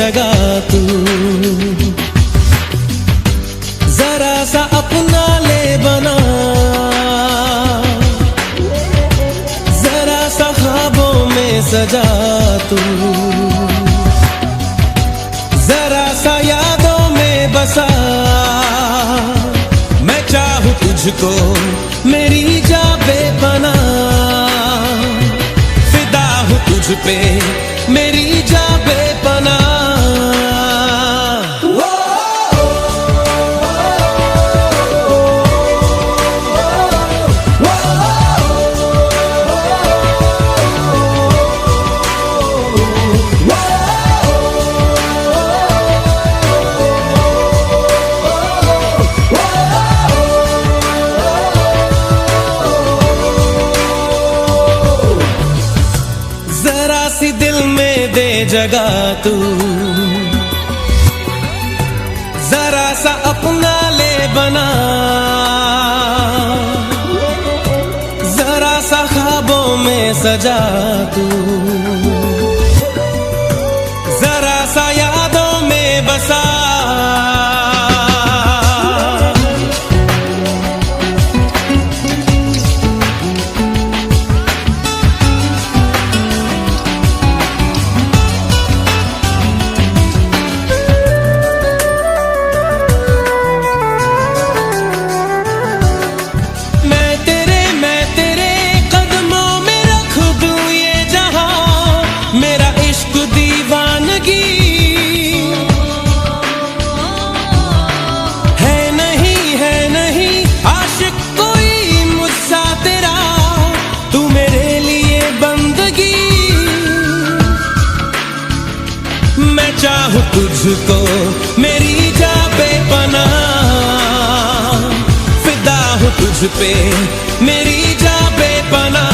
जगह तू, जरा सा अपना ले बना, जरा सा ख्वाबों में सजा तू, जरा सा यादों में बसा। मैं चाहूं तुझको मेरी जा बेपना, फिदा हूं तुझ पे मेरी जा बेपना। जरा सी दिल में दे जगह तू, जरा सा अपना ले बना, जरा सा ख्वाबों में सजा तू, जरा सा यादों में बसा। मेरा इश्क दीवानगी है नहीं आशिक कोई मुझसा तेरा, तू मेरे लिए बंदगी। मैं चाहूं तुझको मेरी जा बेपना, फिदा हूं तुझ पे मेरी जा बेपना।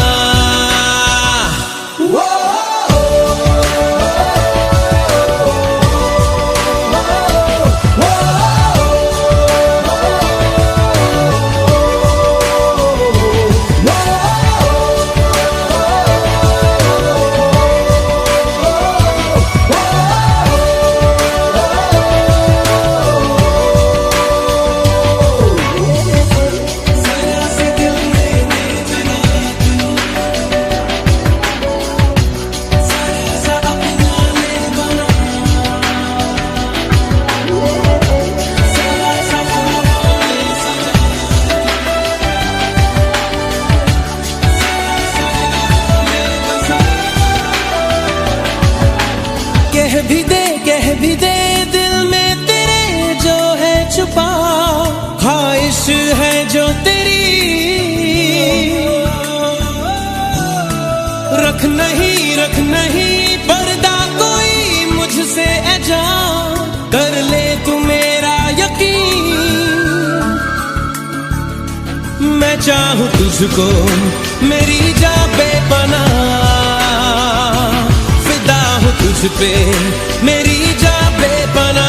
कह भी दे दिल में तेरे जो है छुपा, ख्वाहिश है जो तेरी, रख नहीं पर्दा कोई मुझसे ऐ जान, कर ले तू मेरा यकीन। मैं चाहूं तुझको मेरी जा बेपना, फिदा हूं तुझ पे मेरी जा बेपना।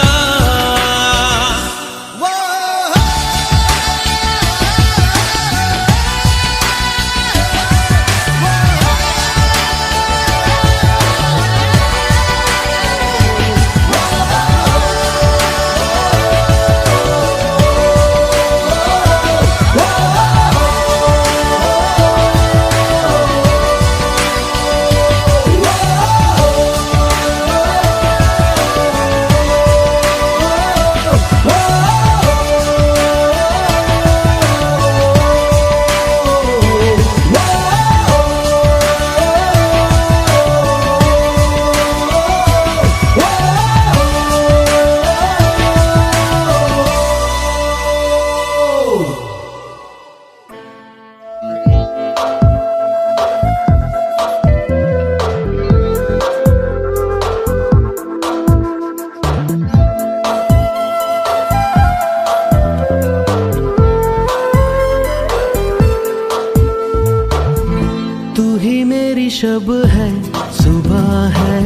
शब है सुबह है,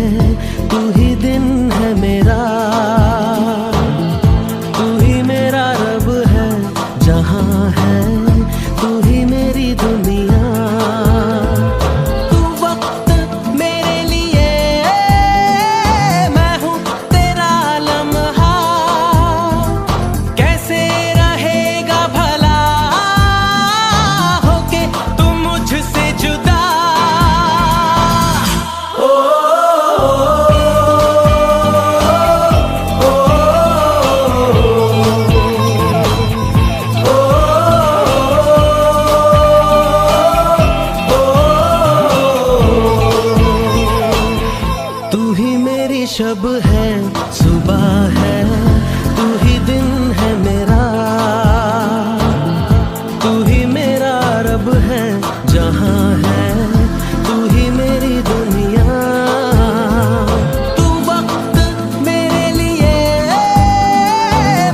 तू ही दिन है मेरा, तू ही मेरा रब है जहां है, तू ही मेरी दुनिया। तू वक्त मेरे लिए, मैं हूँ तेरा तू ही मेरा रब है, जहां है तू ही मेरी दुनिया। तू वक्त मेरे लिए,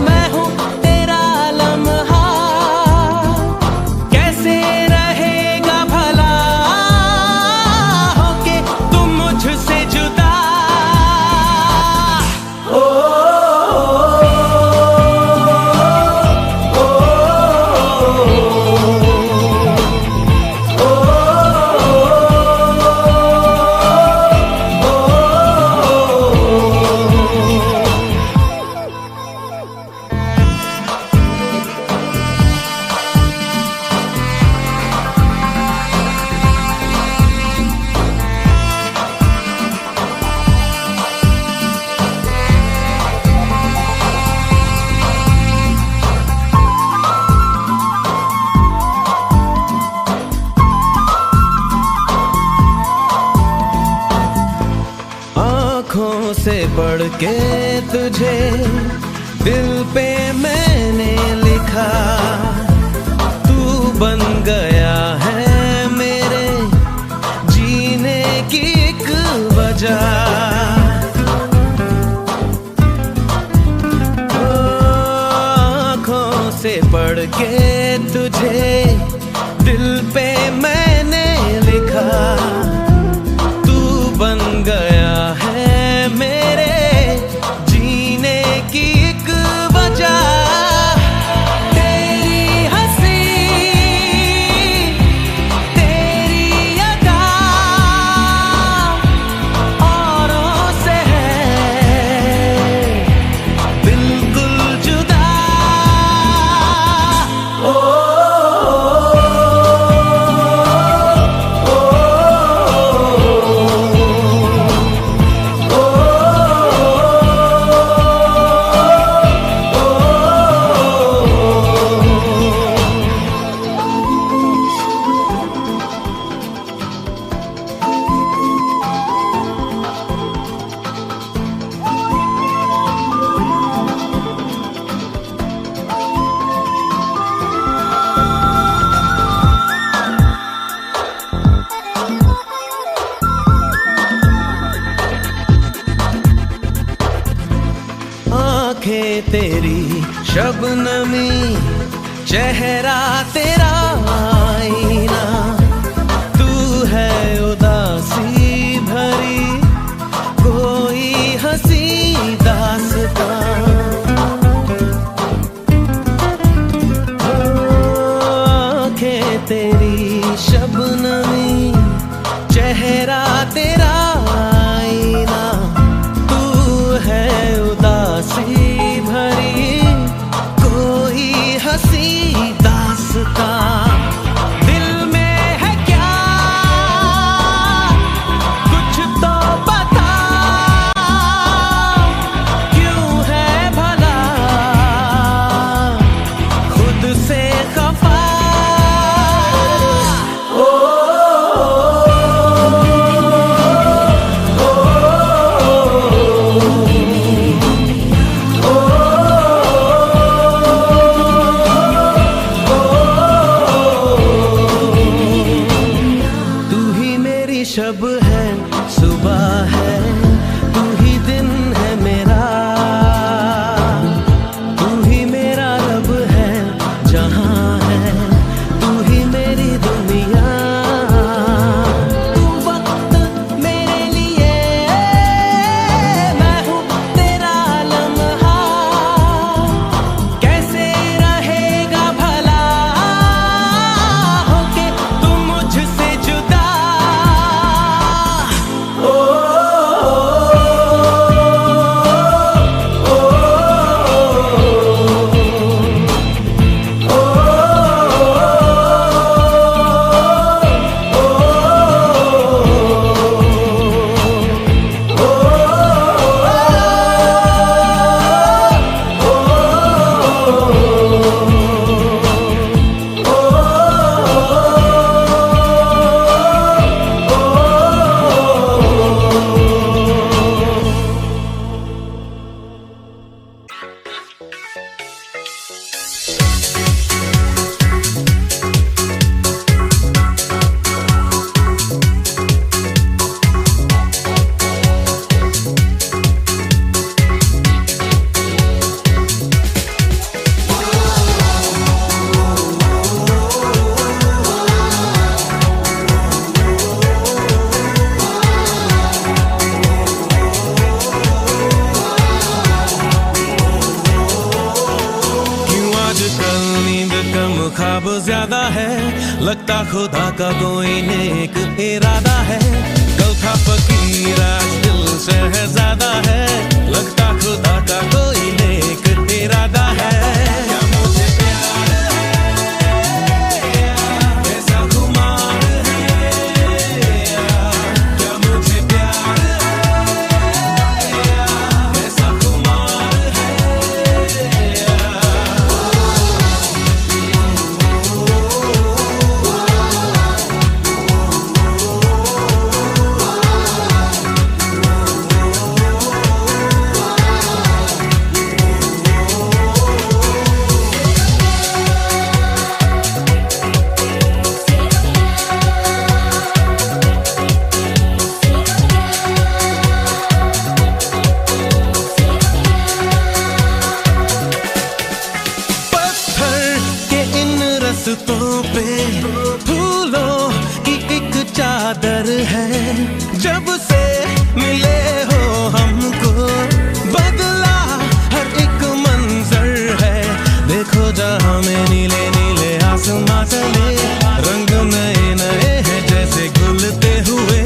मैं हूँ तेरा लम्हा। कैसे रहेगा भला होके तुम मुझसे जुदा। ओ आँखों से पढ़ के तुझे दिल पे मैंने लिखा। तू बन गया है मेरे जीने की एक वजह। आँखों से पढ़ के तुझे दिल पे मैंने लिखा। तू बन गया है मेरे जीने की एक वजह। तेरी हंसी तेरी अदा औरों से है बिल्कुल जुदा। ओ आँखें तेरी शबनमी, चेहरा तेरा आईना। तू है उदासी भरी कोई हंसी दास्तां। आँखें तेरी शबनमी, चेहरा तेरा आईना। तू है उदासी भरी कोई हंसी दास्तां। दिल में है क्या कुछ तो बता, क्यों है भला खुद से खफा। ज्यादा है, लगता खुदा का कोई नेक इरादा है। कल था फकीर आज दिल शहजादा है, लगता खुदा का कोई नेक इरादा है। क्या मुझे प्यार है, ऐसा खुमार है, क्या मुझे प्यार है, ऐसा खुमार है। रास्तों पे फूलों की एक चादर है, जब से मिले हो हमको बदला हर एक मंजर है। देखो जहां में नीले नीले आसमां चले, रंग नए नए हैं जैसे घुलते हुए।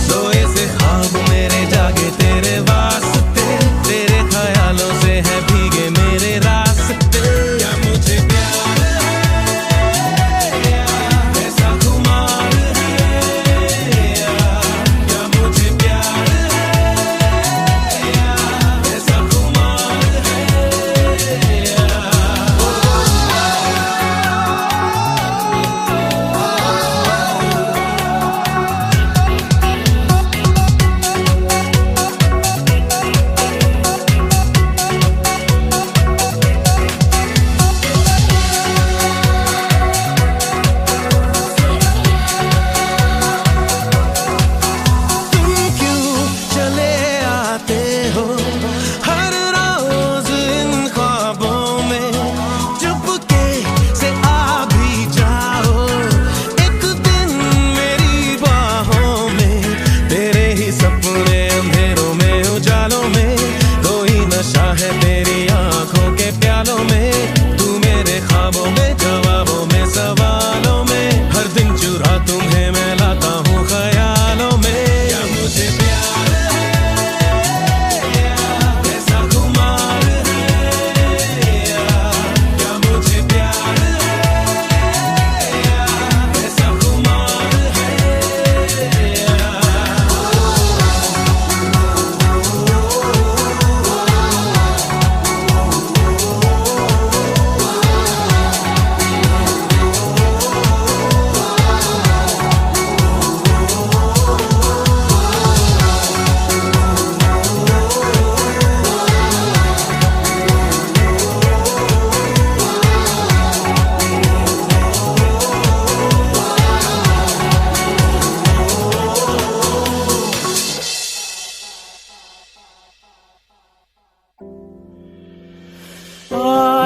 सोए से ख्वाब मेरे जागे तेरे वास्ते, तेरे ख्यालों से है भीगे मेरे रास्ते। क्या मुझे प्यार है तेरी आंखों के प्यालों में, तू मेरे ख्वाबों में, जवाबों में, सवालों में। हर दिन चुरा तुम्हें मैं लाता हूँ ख्यालों में। क्या मुझे प्यार है, ऐसा खुमार है, क्या मुझे प्यार है, ऐसा खुमार है।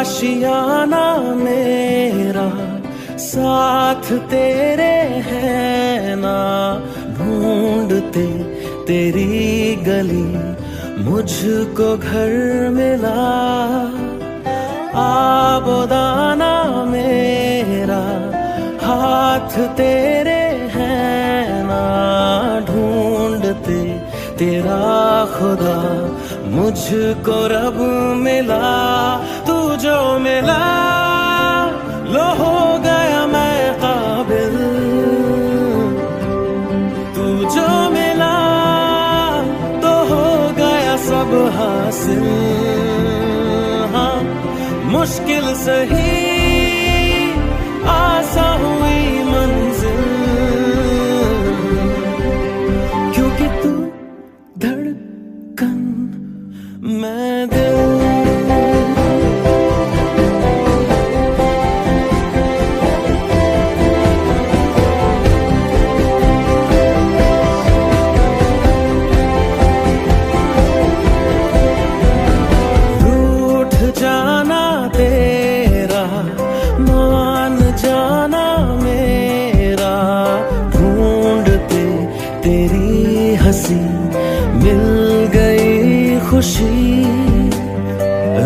आशियाना मेरा साथ तेरे है ना, ढूंढते तेरी गली मुझको घर मिला। आबोदाना मेरा हाथ तेरे है ना, ढूंढते तेरा खुदा मुझको रब मिला। तू जो मिला लो हो गया मैं काबिल, तू जो मिला तो हो गया सब हासिल। हाँ मुश्किल सही आसा हुई मंजिल, क्योंकि तू धड़कन मैं दिल। हंसी मिल गई खुशी,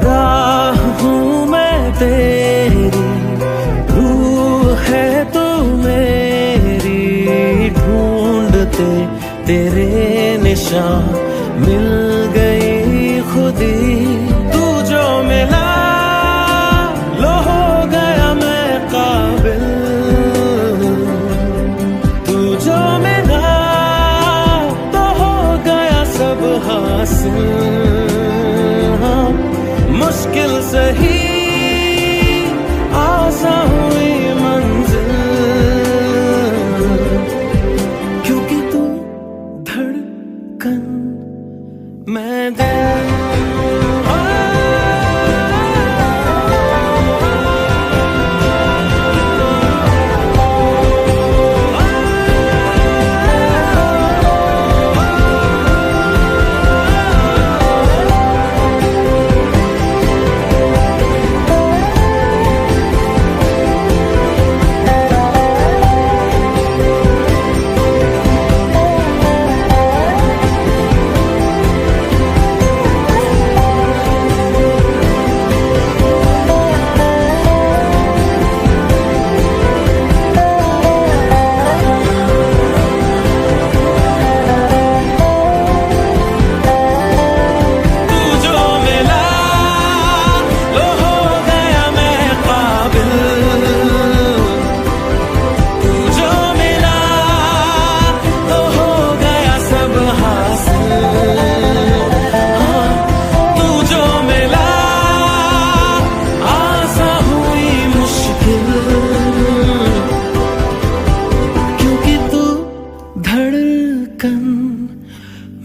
राह हूँ मैं तेरी, रूह है तेरे निशान मिल गई खुदी। तू जो मिला लो हो गया मैं काबिल, तू जो मिला तो हो गया सब हासिल। हाँ, मुश्किल सही आसान हुई मंजिल, क्योंकि तू धड़कन मैं दिल।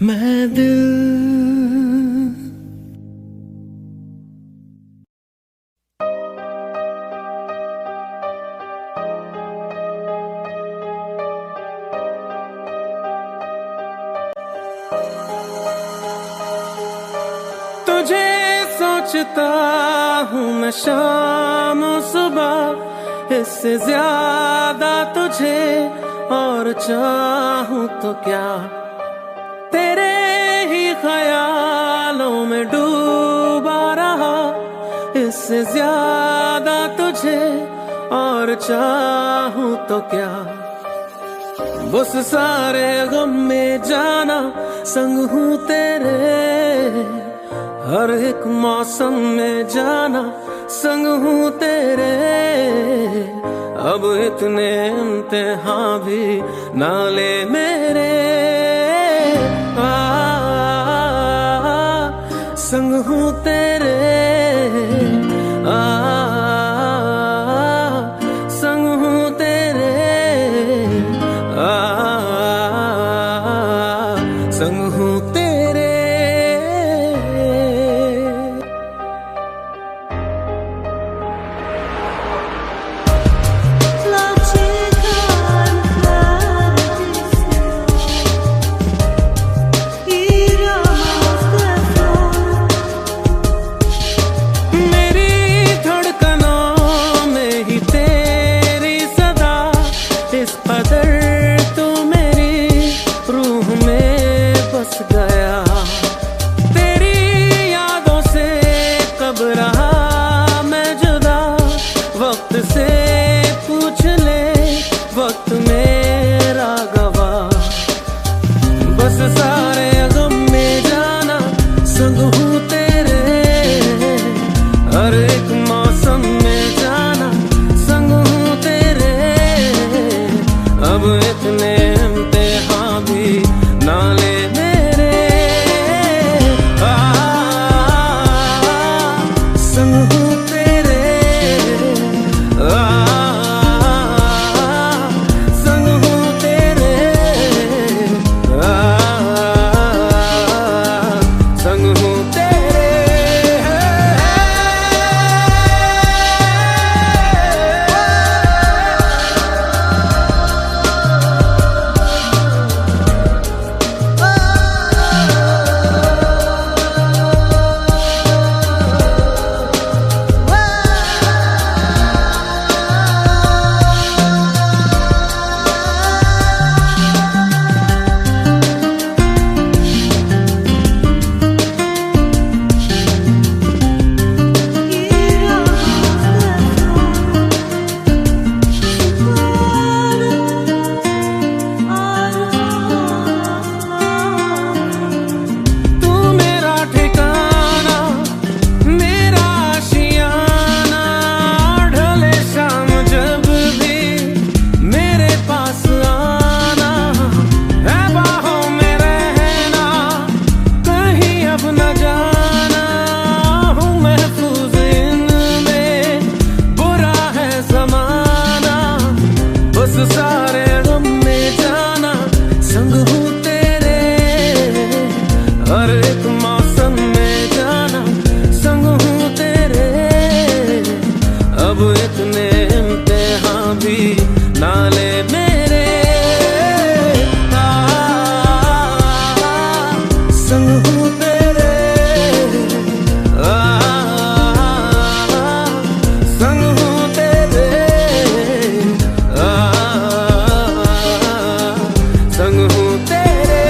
मैं दिल। तुझे सोचता हूँ मैं शाम सुबह, इससे ज्यादा तुझे और चाहूँ तो क्या। तेरे ही ख्यालों में डूबा रहा, इससे ज्यादा तुझे और चाहूँ तो क्या। उस सारे गम में जाना संग हूँ तेरे, हर एक मौसम में जाना संग हूँ तेरे। अब इतने इम्तिहान भी ना ले मेरे, संग हूँ तेरे, संग हूँ तेरे, संग हूँ तेरे। ले मेरे संग हूँ तेरे संग हूँ तेरे संग हूँ तेरे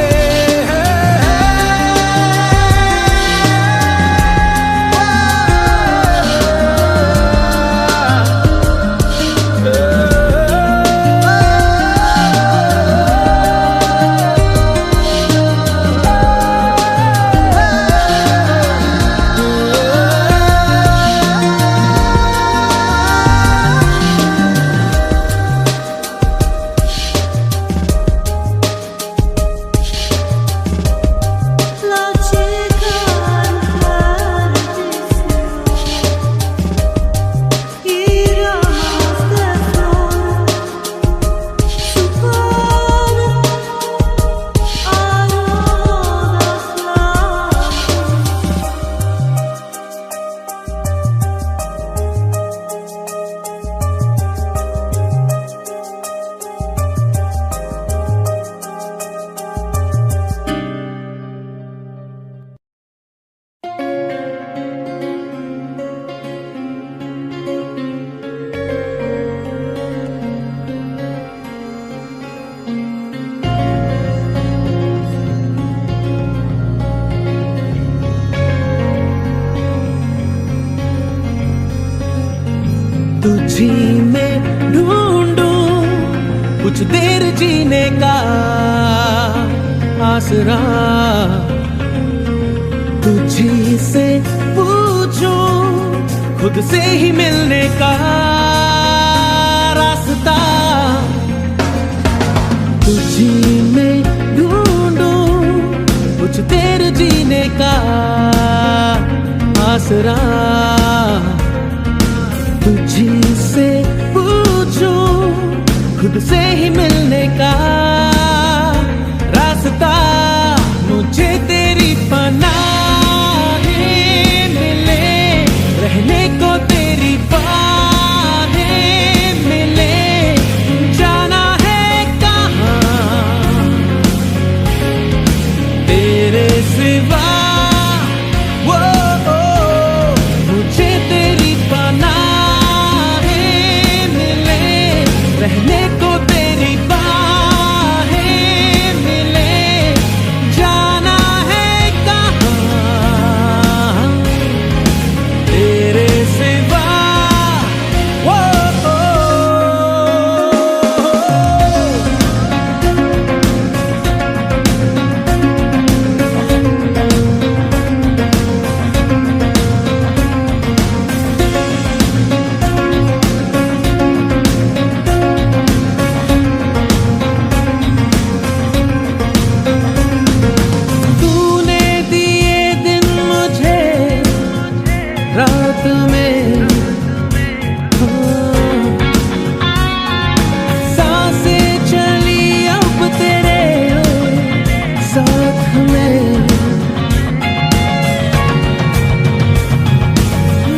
तुझी में ढूंढूं कुछ देर जीने का आसरा, तुझी से पूछूं खुद से ही मिलने का रास्ता। तुझी में ढूंढूं कुछ देर जीने का आसरा, तुझी से पूछूं खुद से ही मिलने का रास्ता। मुझे तेरी पनाहें मिले, रहने को तेरी बाहें मिले, जाना है कहाँ तेरे सिवा। मुझे तेरी पनाहें रहने को तेरी बाहें मिले, जाना है कहाँ तेरे सिवा। रात में सांसें चली अब तेरे साथ में,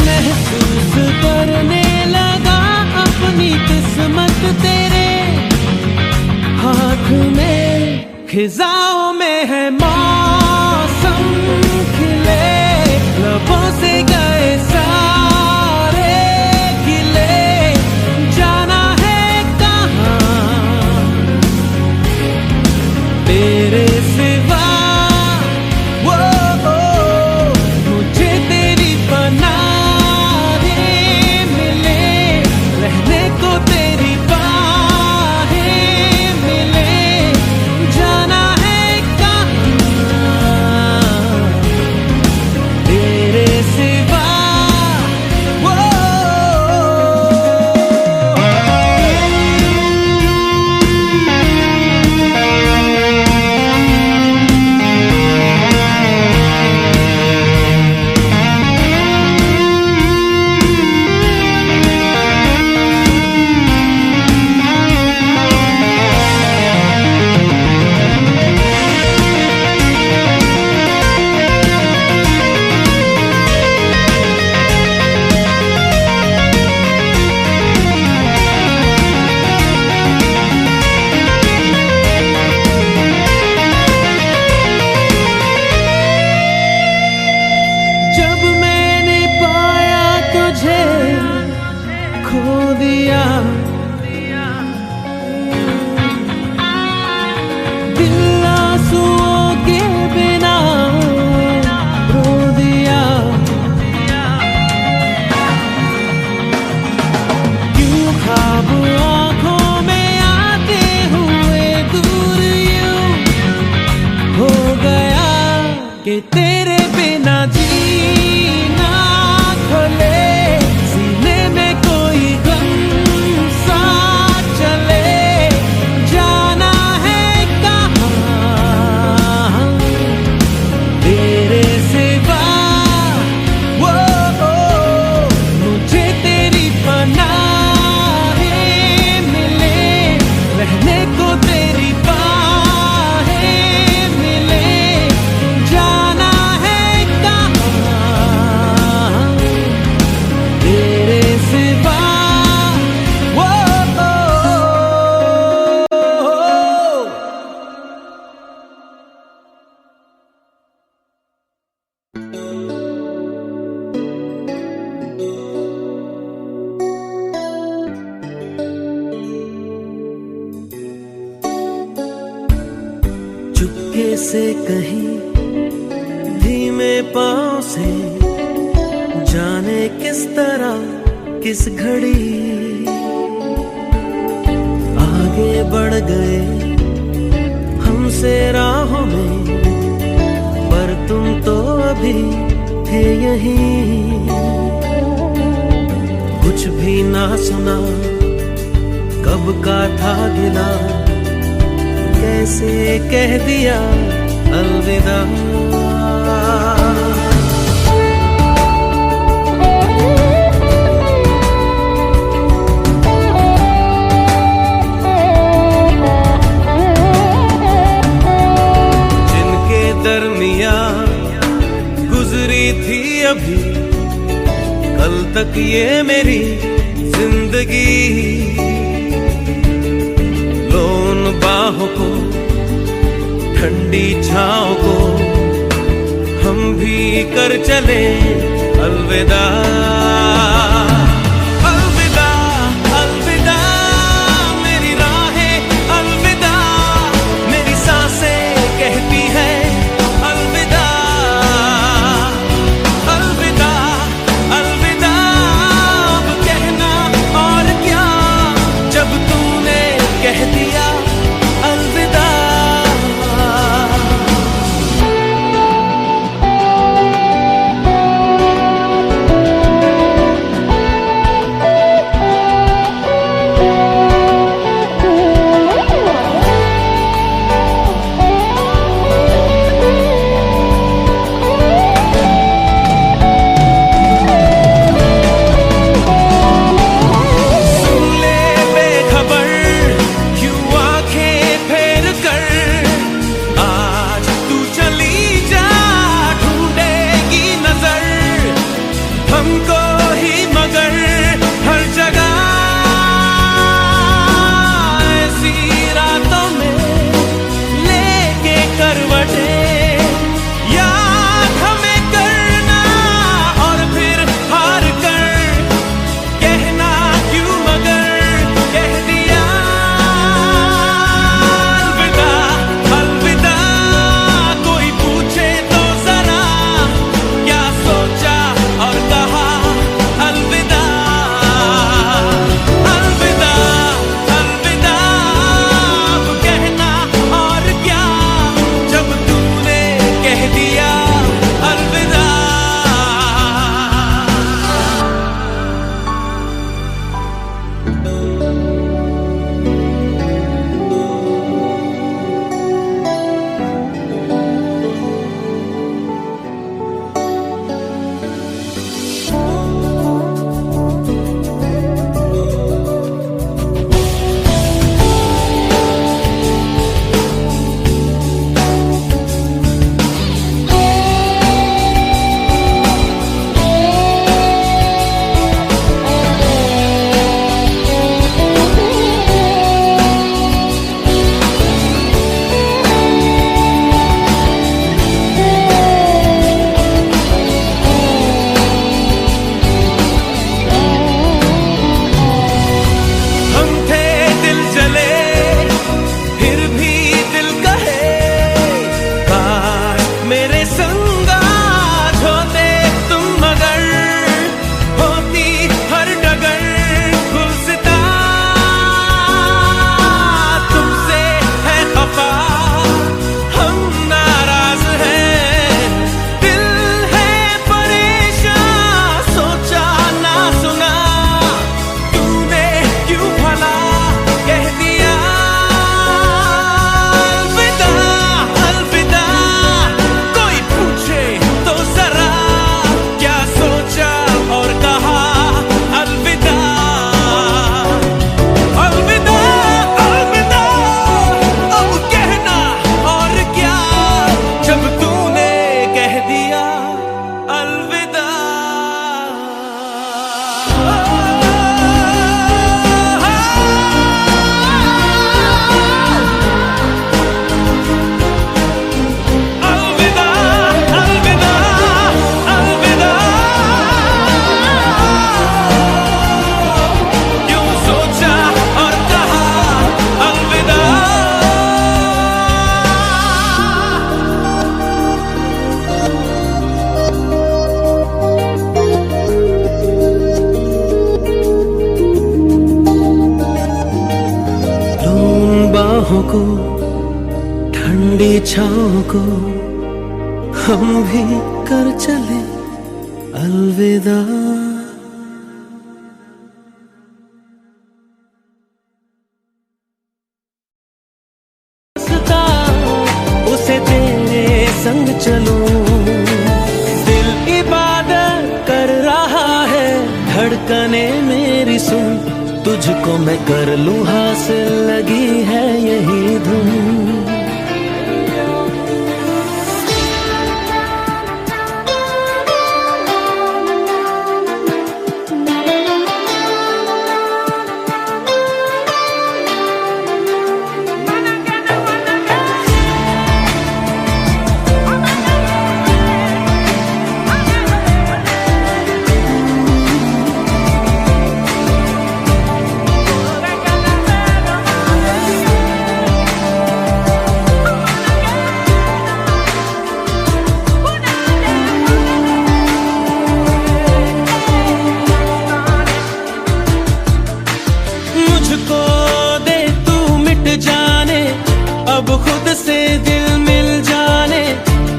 महसूस करने लगा अपनी किस्मत तेरे हाथ में। खिजाओं में है मौसम खिले, लबों से गए सारे गिले, जाना है कहाँ तेरे सिवा। मुझे तेरी पनाहें मिले, रहने को तेरी बाहें मिले, जाना है कहाँ चुपके से कहीं धीमे पाँव से, जाने किस तरह किस घड़ी आगे बढ़ गए हमसे राहों में, पर तुम तो अभी थे यहीं। कुछ भी ना सुना, कब का था गिला, कैसे कह दिया अलविदा। जिनके दरमिया गुजरी थी अभी कल तक ये मेरी जिंदगी, लो उन बाहों को, ठंडी छाँव को, हम भी कर चले अलविदा। अलविदा अलविदा मेरी राहें, अलविदा मेरी सांसें कहती है अलविदा। अलविदा अलविदा अब कहना और क्या, जब तूने कह दिया अलविदा। बाहों को, ठंडी छाँव को हम भी कर चले अलविदा। उसे तेरे संग चलूं, दिल इबादत कर रहा है, धड़कने मेरी सुन, तुझको मैं कर लूं हासिल, लगी है यही धुन। अब खुद से दिल मिल जाने,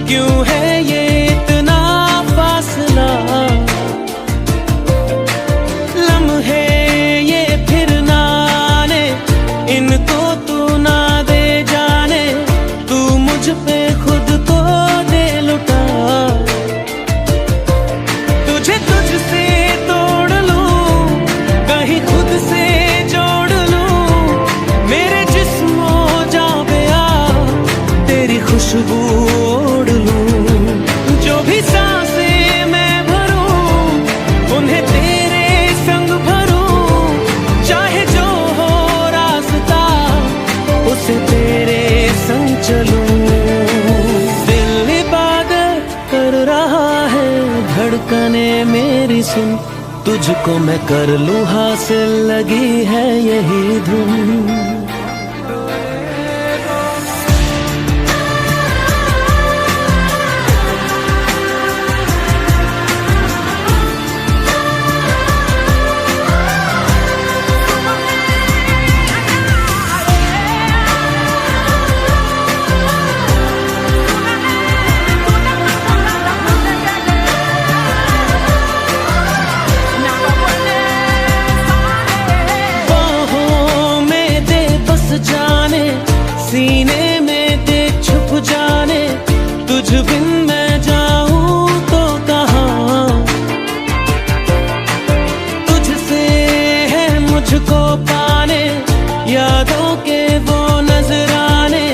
क्यों है ये इतना फासला, लम्हे ये फिर ना आने, इनको तू ना दे जाने, तू मुझ पे खुद को दे लुटा, तुझे तुझसे तोड़ लूं, कहीं खुद से जोड़ लूं, मेरे जिस्मों खुशबू ओढ़ लूं, जो भी सांसें मैं भरूं, उन्हें तेरे संग भरूं, चाहे जो हो रास्ता, उसे तेरे संग चलूं। दिल इबादत कर रहा है, धड़कने मेरी सुन, तुझको मैं कर लूं हासिल, लगी है यही धुन। जाने सीने में दे छुप जाने, तुझ बिन मैं जाऊं तो कहाँ, तुझसे है मुझको पाने, यादों के वो नजराने,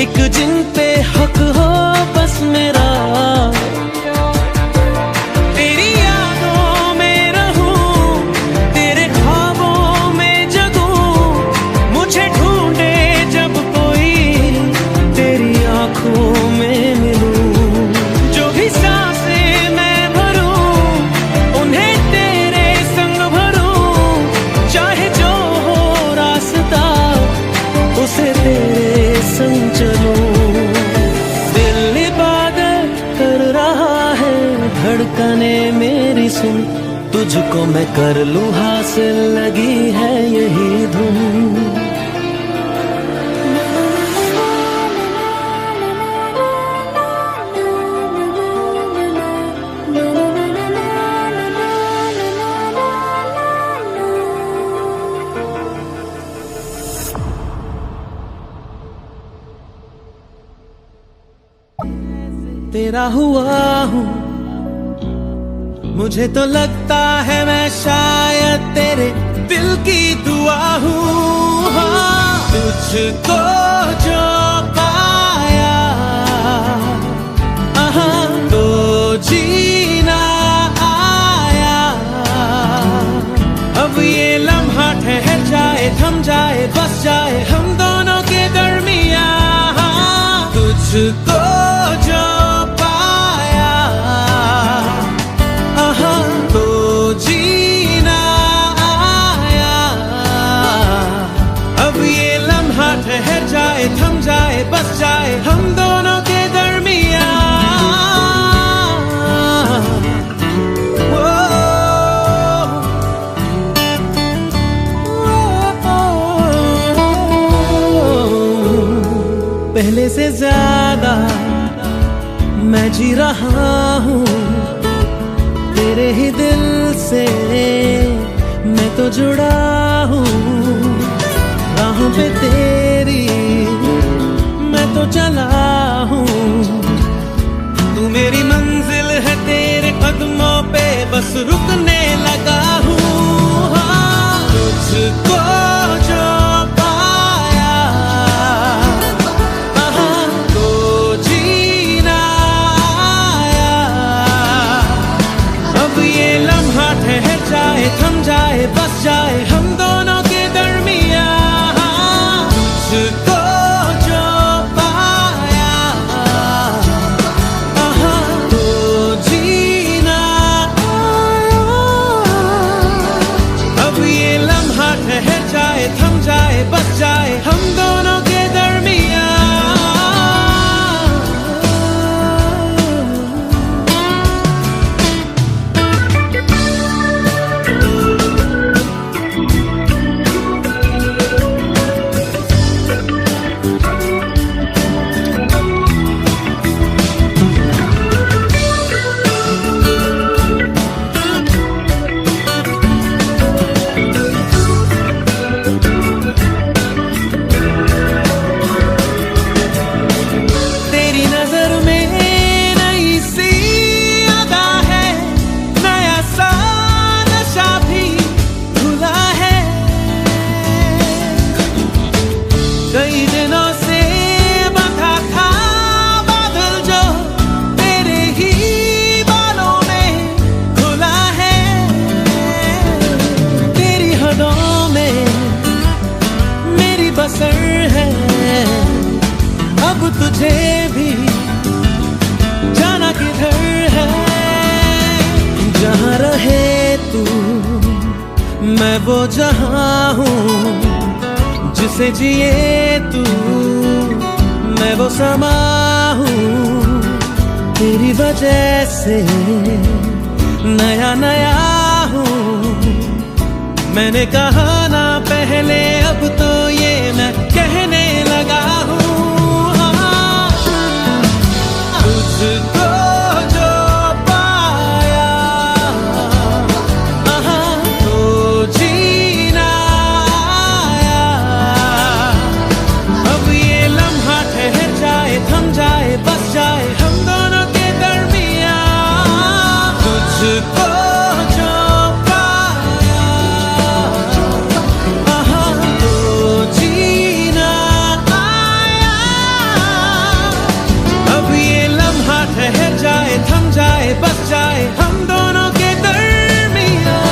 एक जिन पे हक हो बस मेरा, तेरी यादों में रहूं, तेरे ख्वाबों में जगूं, मुझे ढूंढे जब कोई, तेरी आंखों में मिलूं, जो भी सांसें मैं भरूं, उन्हें तेरे संग भरूं, चाहे जो हो रास्ता, उसे तेरे संग चलूं। दिल इबादत कर रहा है, धड़कने मेरी सुन, तुझको मैं कर लूं हासिल, लगी है यही धुन। तेरा हुआ हूँ, मुझे तो लगता है मैं शायद तेरे दिल की दुआ हूँ, हाँ, तुझको जो पाया तो जीना आया, अब ये लम्हा ठहर जाए, थम जाए, बस जाए हम दोनों के दरमियाँ, तुझको जो तो जीना आया, अब ये लम्हा ठहर जाए, थम जाए, बस जाए हम दोनों के दरमियाँ। पहले से ज्यादा मैं जी रहा हूँ तेरे ही दिल से, मैं तो जुड़ा हूँ राहों पे तेरी, मैं तो चला हूँ। तू मेरी मंजिल है, तेरे कदमों पे बस रुकने लगा हूँ। हाँ, तुझको जो पाया तो जीना आया। अब ये लम्हा ठहर जाए, थम जाए, बस जाए हम दोनों के दरमियाँ। तुझको जो पाया तो जीना आया। अब ये लम्हा ठहर जाए, थम जाए, बस जाए हम दोनों के दरमियाँ। कई दिनों से बंधा था बादल जो तेरे ही बालों में खुला है। तेरी हदों में मेरी बसर है, अब तुझे भी जाना किधर है। जहाँ रहे तू मैं वो जहाँ हूँ, जिसे जिए तू मैं वो समा हूँ। तेरी वजह से नया नया हूँ। मैंने कहा ना पहले, अब तो ये मैं कहने लगा हूँ। तुझको जो पाया तो जीना आया। अब ये लम्हा ठहर जाए, थम जाए, बस जाए हम दोनों के दरमियाँ। तुझको जो पाया तो जीना आया। अब ये लम्हा ठहर जाए, थम जाए, बस जाए हम दोनों के दरमियाँ।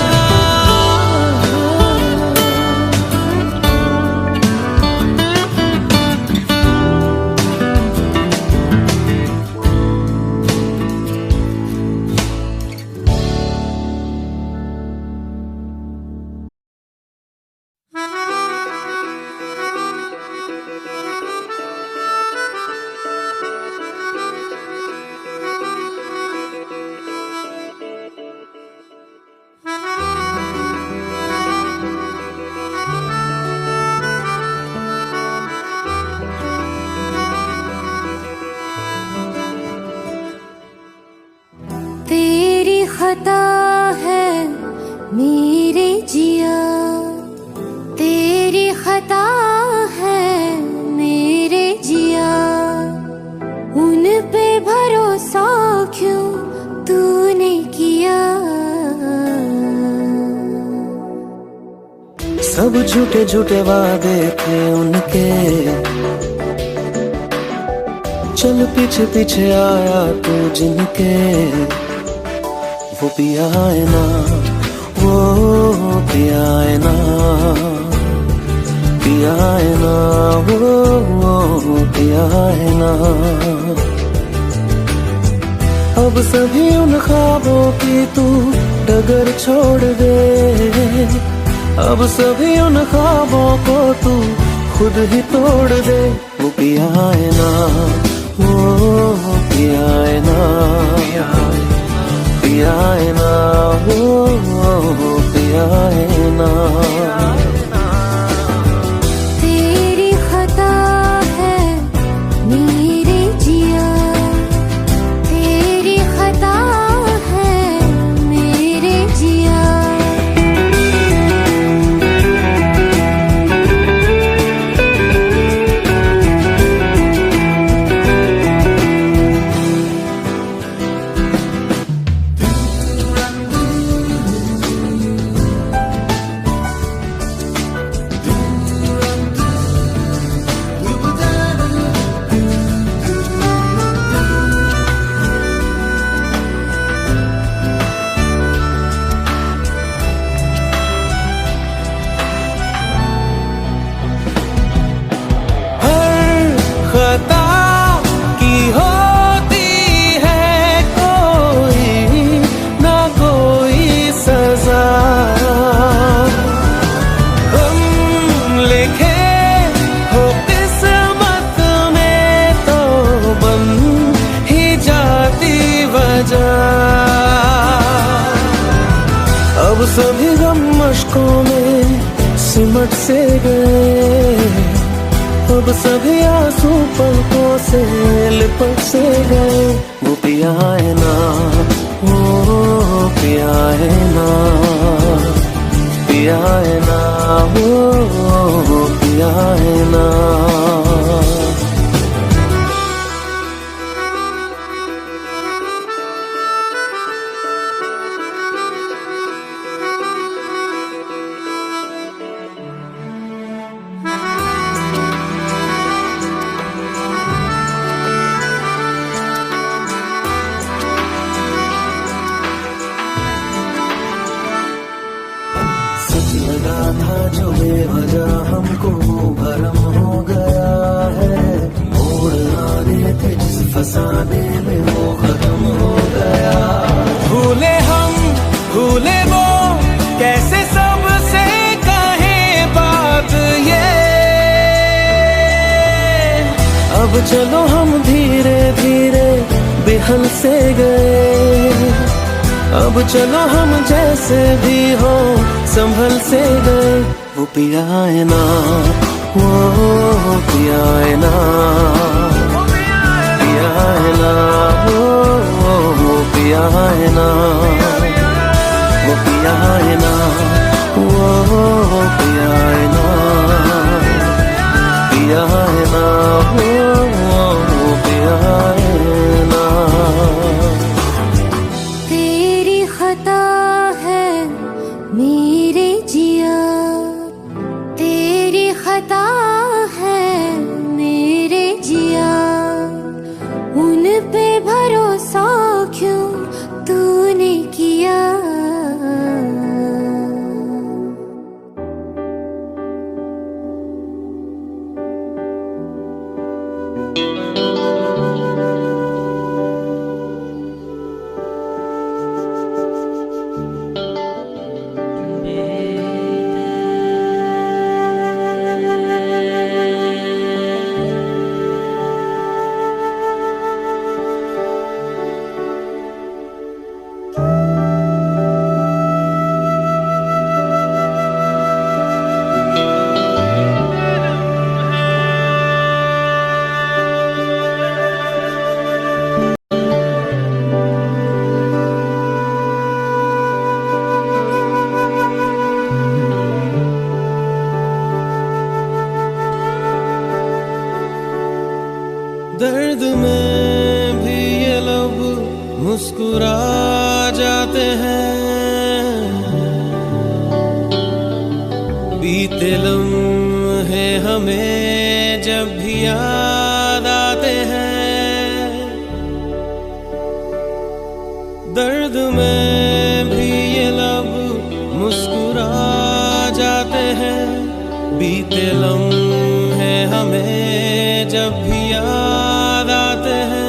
तेरी खता है मेरे जिया, तेरी खता है मेरे जिया। उन पे भरोसा क्यों तूने किया। सब झूठे झूठे वादे थे उनके, चल पीछे पीछे आया तू जिनके। वो पिया है ना, वो पिया है ना, पिया है ना, वो पिया है ना। अब सभी उन ख्वाबों की तू डगर छोड़ दे। अब सभी उन ख्वाबों को तू खुद ही तोड़ दे। वो पिया है ना, वो पिया है ना, पिया है ना, वो पिया है ना। तेरी खता है सभी गम मशकों में सिमट से गए, अब सभी आंसू पलकों से लिपट से गए। वो पिया है ना, वो पिया है ना, पिया है ना, वो पिया है ना। लगा था जो बेवजह हमको भरम हो गया है, मोड़ आने थे जिस फसाने में वो खत्म हो गया। भूले हम भूले वो, कैसे सबसे कहे बात ये। अब चलो हम धीरे धीरे बेहल से गए, अब चलो हम जैसे भी हो संभल से गए। वो पिया है ना, वो पिया है ना, पिया है ना, वो पिया है ना, वो पिया है ना, वो पिया है ना, पिया है ना, वो पिया है ना। मेरे जिया तेरी खता है, मेरे जिया उन पे भरोसा क्यों तूने किया। दर्द में भी ये लब मुस्कुरा जाते हैं, बीते लम्हे हमें जब भी याद आते हैं। दर्द में भी ये लब मुस्कुरा जाते हैं, बीते लम्हे हमें जब भी याद आते हैं।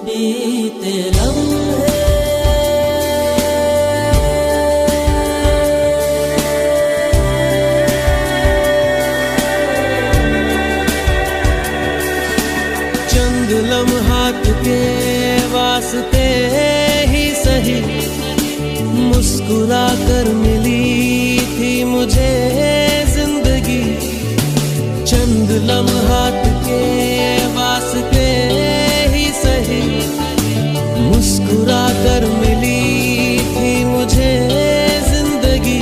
बीते लम्हे चंद लम्हात के वास्ते ही सही, मुस्कुरा कर मिली थी मुझे जिंदगी। चंद लम्हात के वास्ते ही सही, मुस्कुरा कर मिली थी मुझे जिंदगी।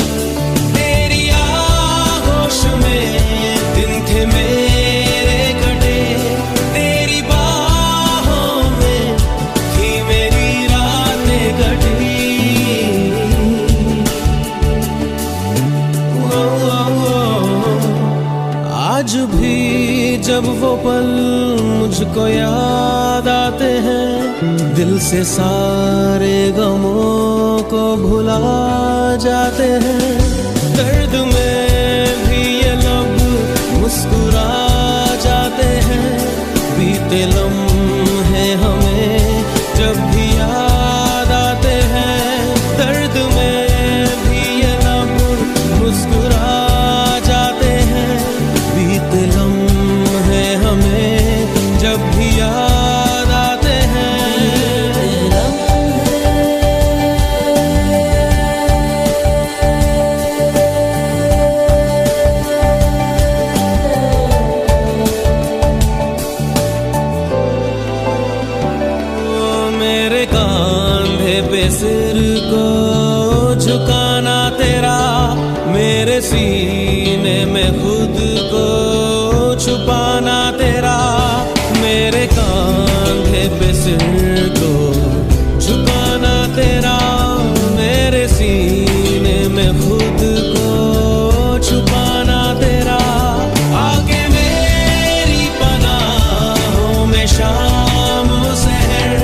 तेरी आगोश में दिन थे मेरे कटे, तेरी बाहों में थी मेरी रातें कटी। आज भी जब वो पल मुझको याद आते हैं, दिल से सारे गमों को भुला जाते हैं। दर्द में भी ये लब मुस्कुरा जाते हैं, बीते लम्हे हमें जब भी याद आते हैं। दर्द में भी ये लब मुस्कुरा जाते हैं, बीते लम्हे हमें जब भी याद आते हैं। सीने में खुद को छुपाना तेरा, मेरे कांधे पे सिर को झुकाना तेरा, मेरे सीने में खुद को छुपाना तेरा, आके मेरी पनाहों में शाम सहर,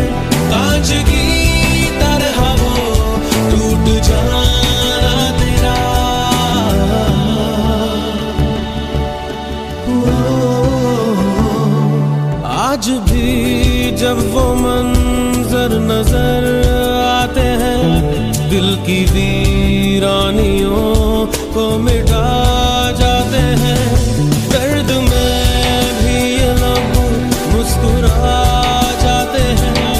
कांच की तरह वो टूट जाना तेरा। आज भी जब वो मंजर नजर आते हैं, दिल की वीरानियों को मिटा जाते हैं, दर्द में भी ये लब मुस्कुरा जाते हैं,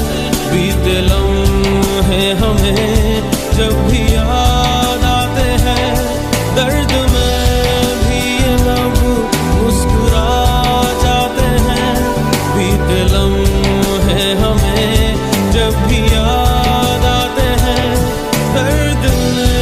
बीते लम्हे हमें जब भी याद आते हैं, दर्द में भी ये लब मुस्कुरा जाते हैं, बीते लम्हे हमें जब भी याद आते हैं, दर्द में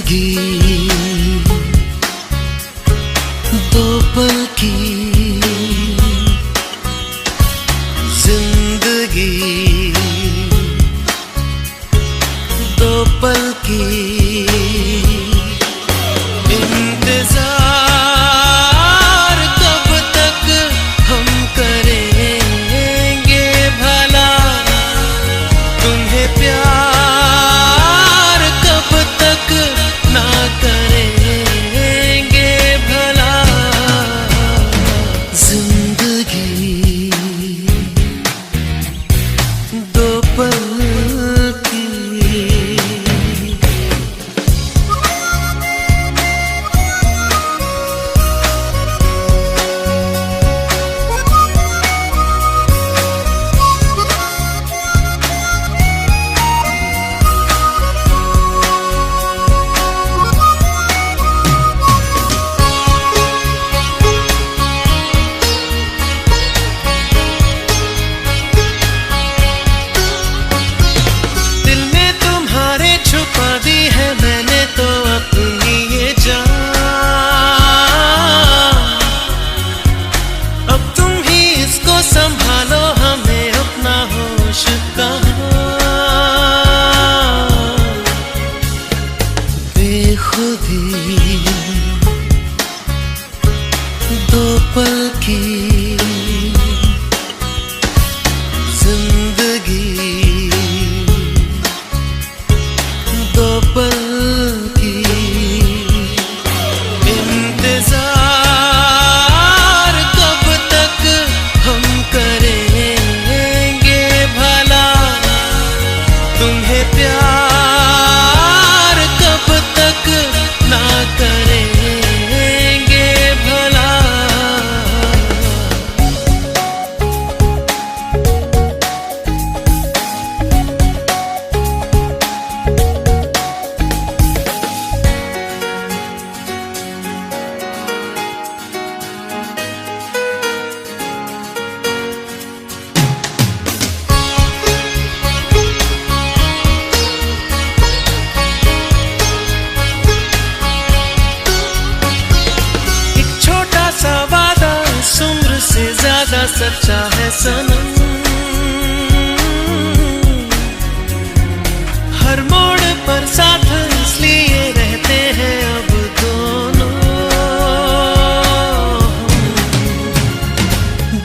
जिंदगी दो पल की जिंदगी दो पल की इंतजार कब तक हम करेंगे भला तुम्हें प्यार कब तक ना करेंगे भला जिंदगी दो पल की संभालो हमें अपना होश कहाँ बेखुदी दो पल की जिंदगी दो पल की इंतजार कब तक हम करेंगे भला तुम्हें प्यार कब तक ना करेंगे भला ज्यादा सच्चा है सनम हर मोड़ पर साथ इसलिए रहते हैं अब दोनों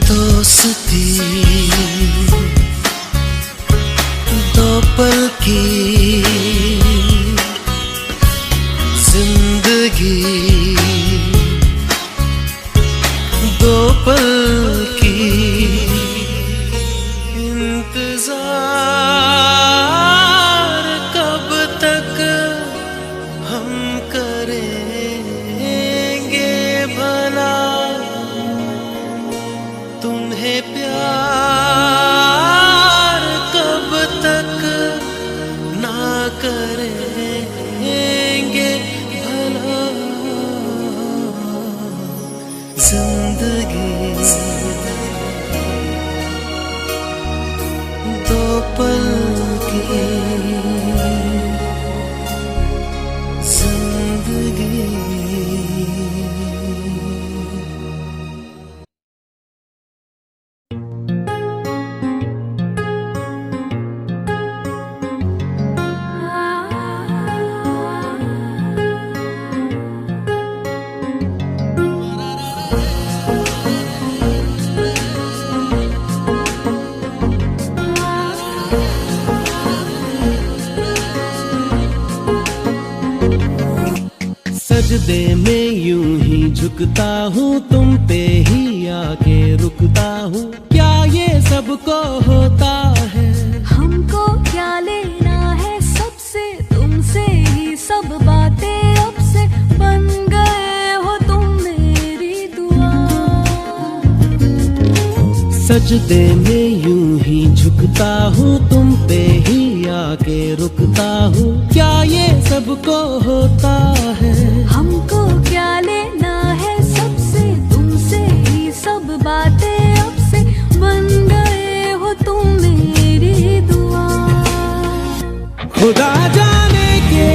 दोस्ती दो पल की जिंदगी दो पल की इंतजार कब तक हम करेंगे भला तुम्हें प्यार कब तक ना करेंगे भला जिंदगी दो पल की जिंदगी सजदे में यूं ही झुकता हूँ तुम पे ही आके रुकता हूँ क्या ये सबको होता है हमको क्या लेना है सबसे तुमसे ही सब बातें अब से बन गए हो तुम मेरी दुआ सजदे में यूं ही झुकता हूँ तुम पे ही आके रुकता हूँ क्या ये सबको होता है हमको क्या लेना है सबसे तुमसे ही सब बातें अब से बन गए हो तुम मेरी दुआ खुदा जाने के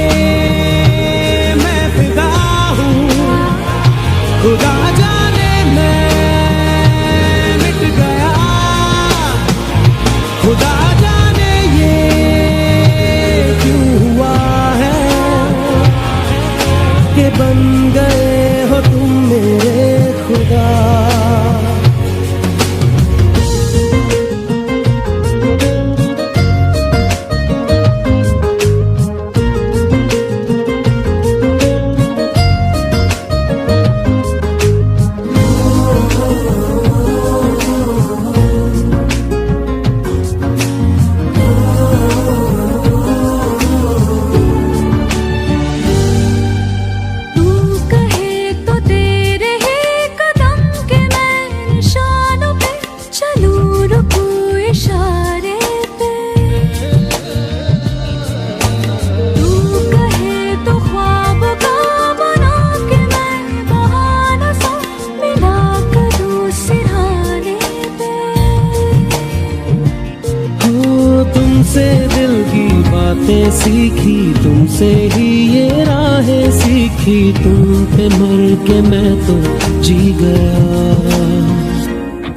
तुमसे दिल की बातें सीखी, तुमसे ही ये राहें सीखी, तुम पे मर के मैं तो जी गया।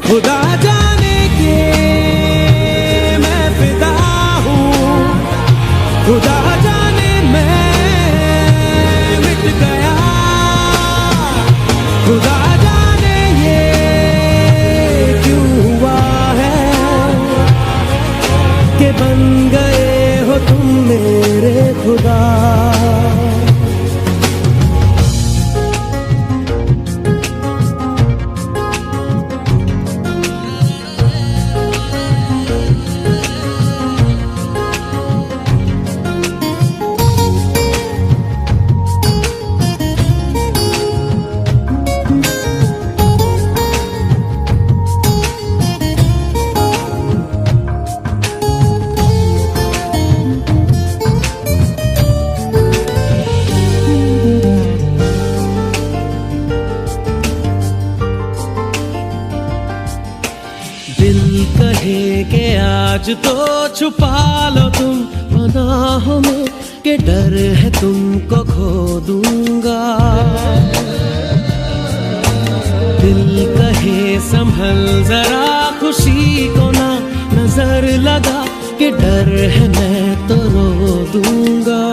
खुदा जाने के मैं फिदा हूँ, खुदा जाने मैं मिट गया, खुदा जाने ये क्यों हुआ है कि बन गए हो तुम मेरे खुदा। दिल कहे के आज तो छुपा लो तुम पनाहों में, के डर है तुमको खो दूंगा। दिल कहे संभल जरा खुशी को ना नजर लगा, के डर है मैं तो रो दूंगा।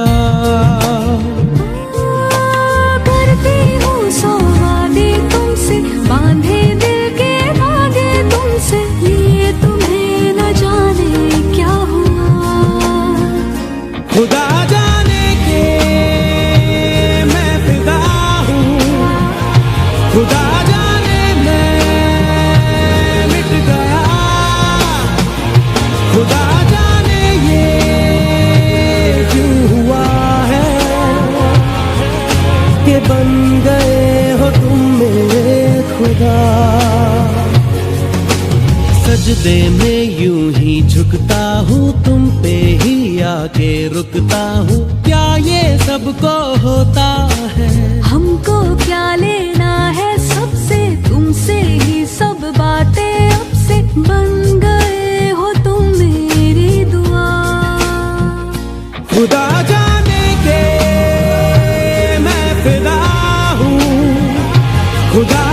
करती हूँ सौ वादे तुमसे, बांधे दिल के धागे तुमसे, ये तुम्हें न जाने क्या हुआ। खुदा जाने के मैं फिदा हूँ, खुदा जाने मैं मिट गया, खुदा जाने ये क्यों हुआ है कि बन गए हो तुम मेरे खुदा। सजदे में यूं ही झुकता हूँ, तुम पे ही आके रुकता हूँ, क्या ये सबको होता है। हमको क्या लेना है सबसे, तुमसे ही सब बातें अब से, बन गए हो तुम मेरी दुआ। खुदा जाने के मैं फिदा हूँ, खुदा